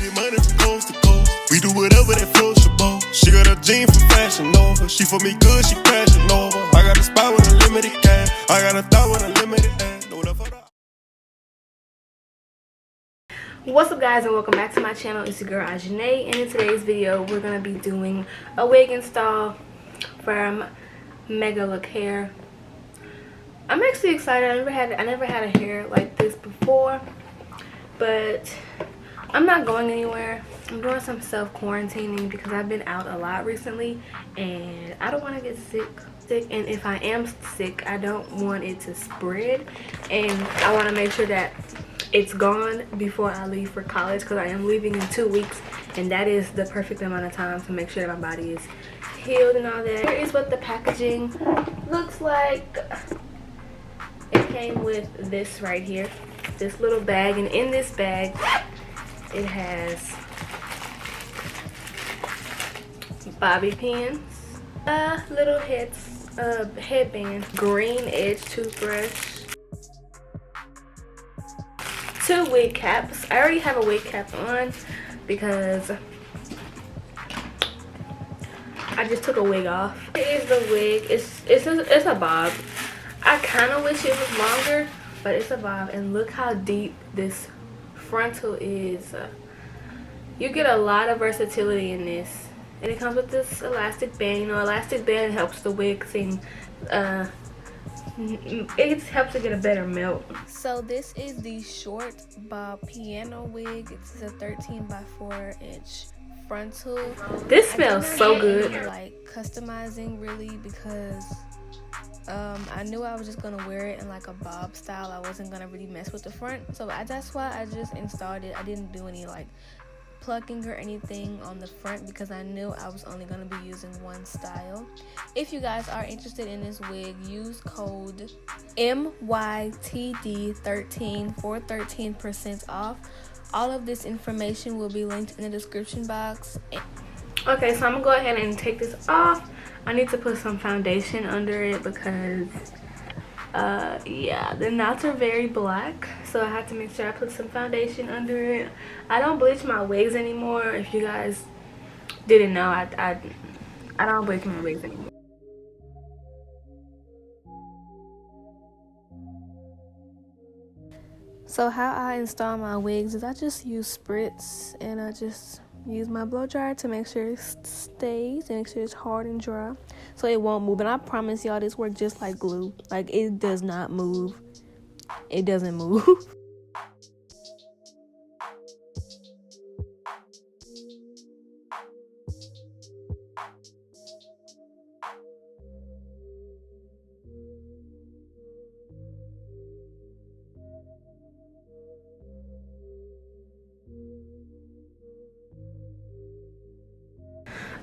get money from coast to coast. We do whatever that floats your boat. She got a jean from Fashion Nova. She for me good, she crashing over. I got a spot with unlimited cash. I got a thought with unlimited ass. What's up, guys, and welcome back to my channel. It's your girl Azhane, and in today's video we're gonna be doing a wig install from Megalookhair. I'm actually excited. I never had a hair like this before, but I'm not going anywhere. I'm doing some self-quarantining because I've been out a lot recently and I don't want to get sick, and if I am sick I don't want it to spread, and I want to make sure that it's gone before I leave for college, because I am leaving in 2 weeks, and that is the perfect amount of time to make sure that my body is healed and all that. Here is what the packaging looks like. It came with this right here, this little bag, and in this bag it has bobby pins, little headband, green edge toothbrush, 2 wig caps. I already have a wig cap on because I just took a wig off. Here is the wig. It's a bob. I kind of wish it was longer, but it's a bob, and look how deep this frontal is. You get a lot of versatility in this, and it comes with this elastic band. You know, elastic band helps the wig seem it helps to get a better melt. So this is the short bob piano wig. It's a 13 by 4 inch frontal. This smells so good. Like customizing really, because I knew I was just gonna wear it in like a bob style. I wasn't gonna really mess with the front, so that's why I just installed it. I didn't do any like plucking or anything on the front because I knew I was only going to be using one style. If you guys are interested in this wig, use code MYTD13 for 13% off. All of this information will be linked in the description box. Okay, so I'm gonna go ahead and take this off. I need to put some foundation under it because yeah, the knots are very black, so I have to make sure I put some foundation under it. I don't bleach my wigs anymore. If you guys didn't know, I don't bleach my wigs anymore. So how I install my wigs is I just use spritz, and I just use my blow dryer to make sure it stays and make sure it's hard and dry so it won't move. And I promise y'all, this works just like glue. Like, it does not move. It doesn't move.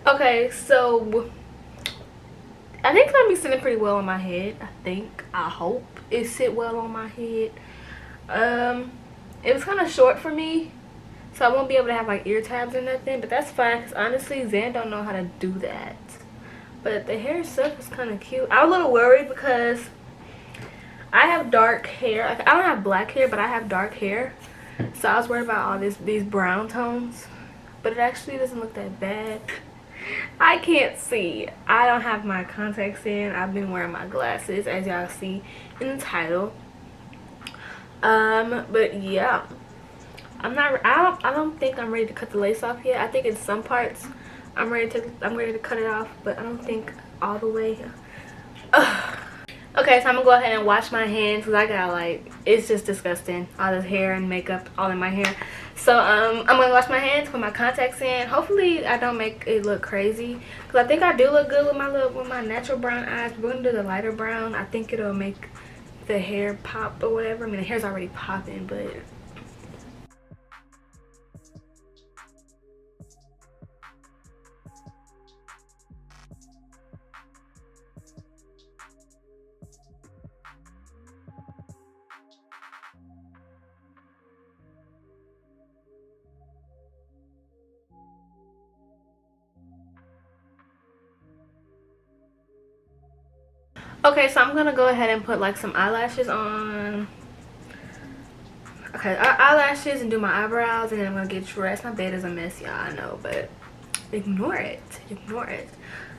Okay, so I think it's gonna be sitting pretty well on my head. I hope it sit well on my head. It was kind of short for me, so I won't be able to have like ear tabs or nothing, but that's fine because honestly Zan don't know how to do that. But the hair itself is kind of cute. I was a little worried because I have dark hair. Like, I don't have black hair, but I have dark hair, so I was worried about all these brown tones, but it actually doesn't look that bad. I can't see. I don't have my contacts in. I've been wearing my glasses, as y'all see in the title. But yeah, I don't think I'm ready to cut the lace off yet. I think in some parts I'm ready to cut it off, but I don't think all the way. Okay, so I'm gonna go ahead and wash my hands because I got, like, it's just disgusting, all this hair and makeup all in my hair. So I'm gonna wash my hands, put my contacts in. Hopefully I don't make it look crazy because I think I do look good with my natural brown eyes. We're gonna do the lighter brown. I think it'll make the hair pop or whatever. I mean, the hair's already popping, but Okay, so I'm gonna go ahead and put like some eyelashes on. Okay, eyelashes and do my eyebrows, and then I'm gonna get dressed. My bed is a mess, y'all, I know, but ignore it. Ignore it.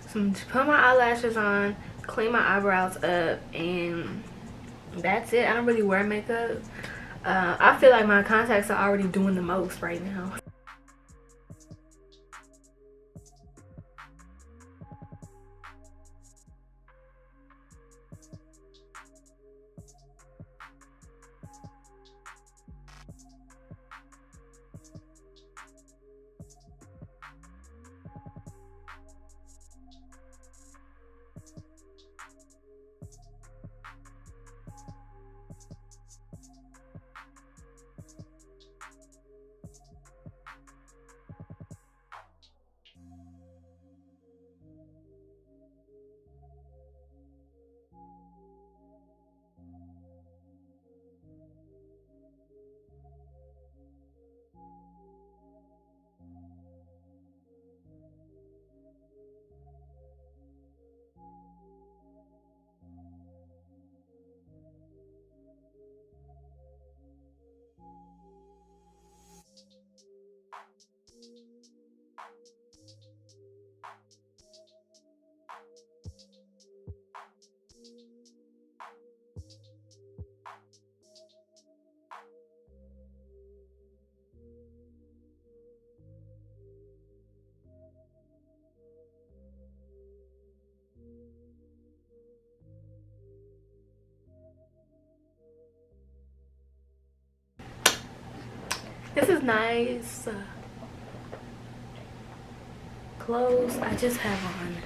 So I'm just put my eyelashes on, clean my eyebrows up, and that's it. I don't really wear makeup. I feel like my contacts are already doing the most right now. This is nice clothes. I just have on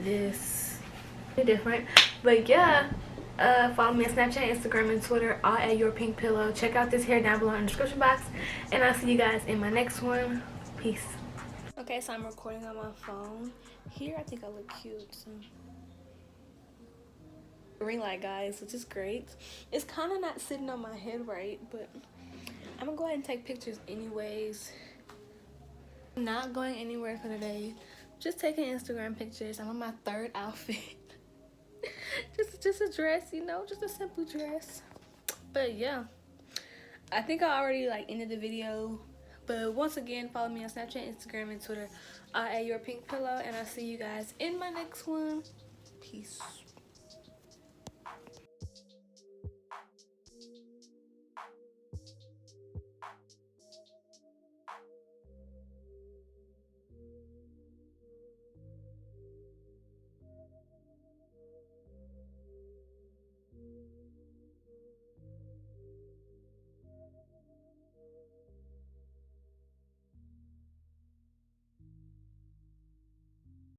this different, but yeah. Follow me on Snapchat, Instagram, and Twitter, all at Your Pink Pillow. Check out this hair down below in the description box, and I'll see you guys in my next one. Peace. Okay, so I'm recording on my phone. Here, I think I look cute. So. Ring light, guys, which is great. It's kind of not sitting on my head right, but I'm gonna go ahead and take pictures anyways. I'm not going anywhere for today. Just taking Instagram pictures. I'm on my third outfit. just a dress, you know, just a simple dress. But yeah, I think I already like ended the video. But once again, follow me on Snapchat, Instagram, and Twitter at Your Pink Pillow, and I'll see you guys in my next one. Peace.